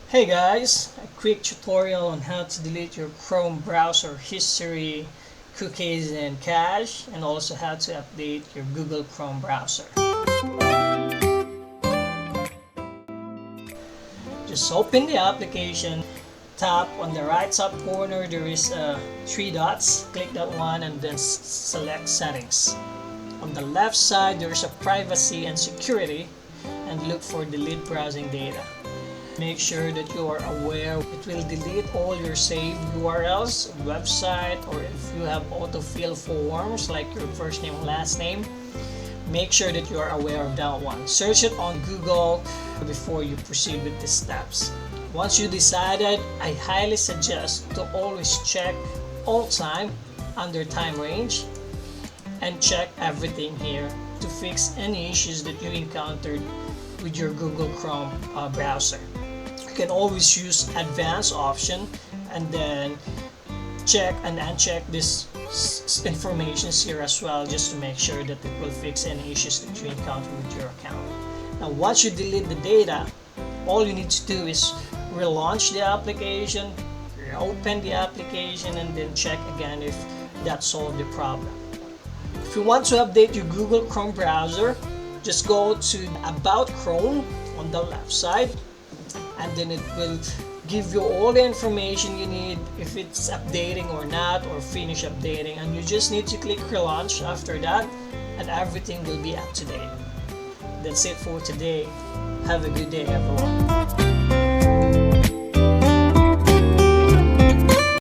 Hey guys, a quick tutorial on how to delete your Chrome browser history, cookies and cache, and also how to update your Google Chrome browser. Just open the application, tap on the right top corner, there is three dots, click that one and then select settings. On the left side there is a privacy and security and look for delete browsing data. Make sure that you are aware it will delete all your saved URLs, website, or if you have autofill forms like your first name and last name. Make sure that you are aware of that one. Search it on Google before you proceed with the steps. Once you decided, I highly suggest to always check all time under time range and check everything here to fix any issues that you encountered with your Google Chrome browser. You can always use advanced option and then check and uncheck this information here as well, just to make sure that it will fix any issues that you encounter with your account. Now once you delete the data, all you need to do is relaunch the application, open the application, and then check again if that solved the problem. If you want to update your Google Chrome browser, just go to About Chrome on the left side, and then it will give you all the information you need if it's updating or not, or finish updating, and you just need to click relaunch after that and everything will be up to date. That's it for today. Have a good day everyone.